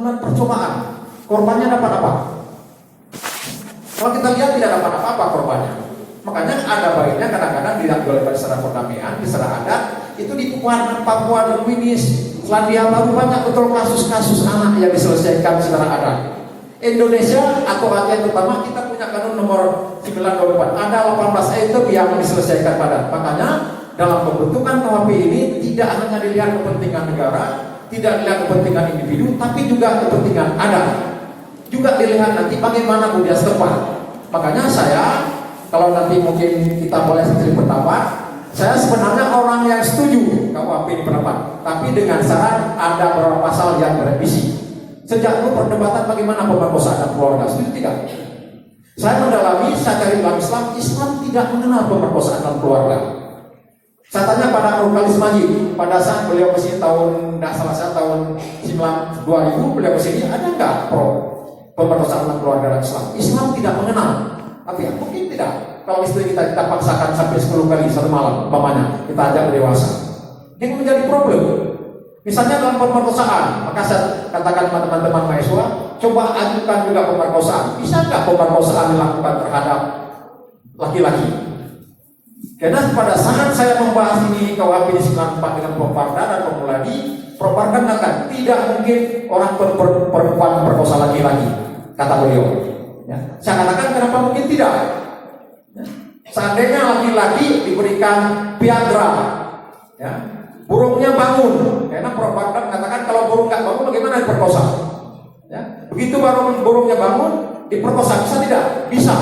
pengampunan percobaan. Korbannya dapat apa? Kalau kita lihat tidak dapat apa-apa korbannya. Makanya ada baiknya kadang-kadang dilakukan secara perdamaian, secara adat. Itu di Papua dan Winis, Selandia Baru banyak betul kasus-kasus anak yang diselesaikan secara adat. Indonesia atau Aceh terutama kita punya kanun nomor 924. Ada 18 item yang diselesaikan adat. Makanya dalam pembentukan KUHP ini tidak hanya dilihat kepentingan negara, tidak dilihat kepentingan individu, tapi juga kepentingan adat. Juga dilihat nanti bagaimana budaya setempat. Makanya saya, kalau nanti mungkin kita boleh sendiri pendapat, saya sebenarnya orang yang setuju KUHP ini pendapat, tapi dengan syarat ada beberapa pasal yang direvisi. Sejak dulu perdebatan bagaimana pemerkosaan dan keluarga, setuju tidak? Saya mendalami, saya cari dalam Islam, Islam tidak mengenal pemerkosaan dan keluarga. Saya tanya pada Nurkalis Majid, pada saat beliau kesini tahun, tidak salah saya tahun 2000 beliau kesini, ada nggak pro pemerkosaan dan keluarga dalam Islam? Islam tidak mengenal. Tapi ya, mungkin tidak. Kalau istri kita paksakan sampai 10 kali satu malam, umpamanya kita ajak dewasa, ini menjadi problem. Misalnya dalam pemerkosaan, maka saya katakan teman-teman mahasiswa, coba ajukan juga pemerkosaan. Bisa nggak pemerkosaan dilakukan terhadap laki-laki? Karena pada saat saya membahas ini KUHP di 94 dengan Proparda dan Pemuladi, Proparda mengatakan tidak mungkin orang perempuan memperkosa laki-laki, kata beliau. Ya. Saya katakan kenapa mungkin tidak? Ya. Seandainya laki-laki diberikan Viagra, ya, burungnya bangun, karena Proparda mengatakan kalau burung nggak bangun bagaimana diperkosa? Ya. Begitu burungnya bangun, diperkosa bisa tidak? Bisa.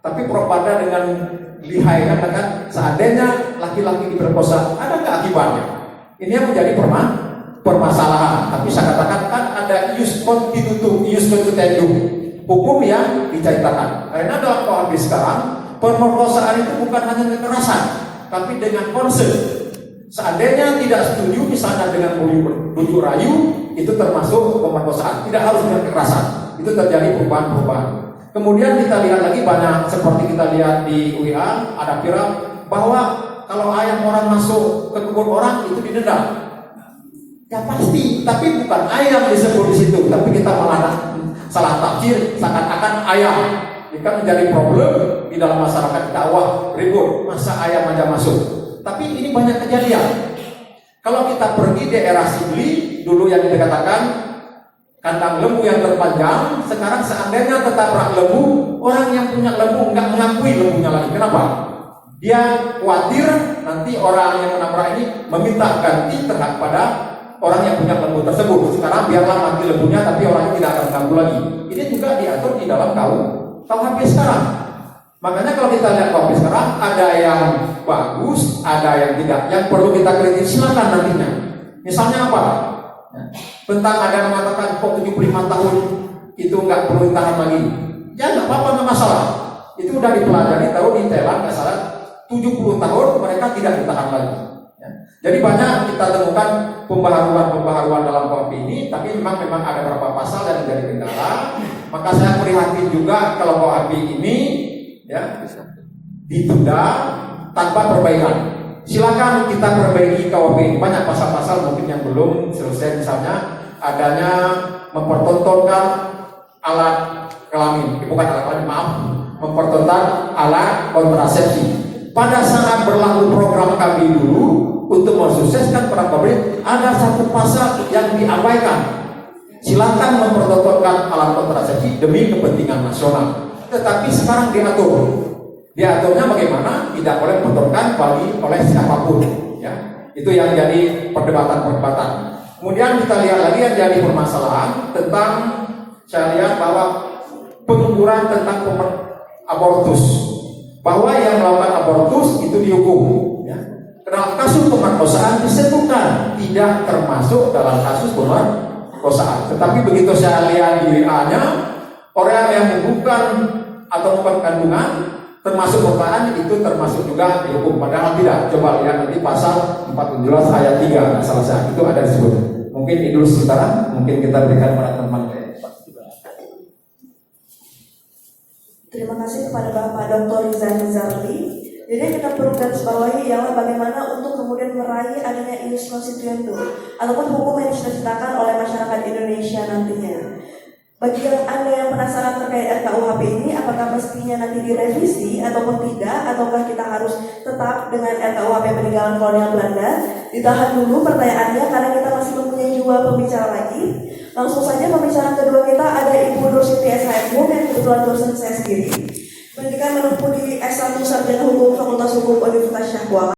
Tapi Proparda dengan lihai katakan seandainya laki-laki diperkosa, ada nggak akibatnya? Ini yang menjadi permasalahan. Tapi saya katakan kan ada ius constitutum, ius constituendum, hukum yang diceritakan. Karena dalam KUHP sekarang pemerkosaan itu bukan hanya kekerasan, tapi dengan konsep. Seandainya tidak setuju misalnya dengan bujuk rayu, itu termasuk pemerkosaan. Tidak harus dengan kekerasan. Itu terjadi perubahan-perubahan. Kemudian kita lihat lagi banyak seperti kita lihat di UIA ada viral bahwa kalau ayam orang masuk ke kebun orang itu didenda. Ya pasti, tapi bukan ayam disebut di situ, tapi kita malah salah tafsir seakan-akan ayam. Ini kan menjadi problem di dalam masyarakat kita. Wah ribut, masa ayam aja masuk. Tapi ini banyak kejadian. Kalau kita pergi di era Sigli dulu yang dikatakan kandang lembu yang terpanjang, sekarang seandainya ketabrak lembu, orang yang punya lembu nggak mengakui lembunya lagi. Kenapa? Dia khawatir nanti orang yang menabrak ini meminta ganti terhadap pada orang yang punya lembu tersebut. Sekarang biarlah mati lembunya, tapi orangnya tidak akan mengganggu lagi. Ini juga diatur di dalam KUHP sekarang. Makanya kalau kita lihat KUHP sekarang, ada yang bagus, ada yang tidak. Yang perlu kita kritik silakan nantinya. Misalnya apa? Tentang ada yang mengatakan kok 75 tahun itu nggak perlu ditahan lagi. Ya nggak apa-apa, nggak masalah. Itu udah dipelajari tahu di Thailand nggak salah 70 tahun mereka tidak ditahan lagi. Ya. Jadi banyak kita temukan pembaharuan dalam KUHP ini, tapi memang ada beberapa pasal yang menjadi kendala. Maka saya prihatin juga kalau KUHP ini ya ditunda tanpa perbaikan. Silakan kita perbaiki KUHP ini. Banyak pasal-pasal mungkin yang belum selesai, misalnya adanya mempertontonkan alat kelamin, bukan alat kelamin, maaf, mempertontonkan alat kontrasepsi. Pada saat berlaku program kami dulu untuk mensukseskan program kami, ada satu pasal yang diabaikan. Silakan mempertontonkan alat kontrasepsi demi kepentingan nasional. Tetapi sekarang diatur. Diaturnya bagaimana? Tidak boleh mempertontonkan oleh siapapun. Ya, itu yang jadi perdebatan. Kemudian kita lihat lagi yang jadi permasalahan tentang, saya lihat bahwa pengukuran tentang abortus, bahwa yang melakukan abortus itu dihukum. Ya. Dalam kasus pemerkosaan disebutkan tidak termasuk dalam kasus pemerkosaan. Tetapi begitu saya lihat di WA-nya, orang yang bukan atau bukan kandungan termasuk perkataan itu termasuk juga dihukum, padahal tidak. Coba lihat nanti pasal 14 ayat 3 salah saya itu ada disebut. Mungkin ini dulu sementara, mungkin kita berikan pada teman-teman. Terima kasih kepada Bapak Dr. Rizal Rizaldi. Jadi yang kita perlu garis bawahi ialah bagaimana untuk kemudian meraih adanya ius constituendo ataupun hukum yang diciptakan oleh masyarakat Indonesia nantinya. Bagi yang Anda yang penasaran terkait RKUHP ini, apakah mestinya nanti direvisi ataupun tidak, ataukah kita harus tetap dengan RKUHP peninggalan kolonial Belanda? Ditahan dulu pertanyaannya karena kita masih mempunyai 2 pembicara lagi. Langsung saja pembicara kedua kita ada Ibu Nur Siti SHM yang kebetulan dosen saya sendiri. Pendidikan menempuh di S1 Sarjana Hukum Fakultas Hukum Universitas Syahkuala.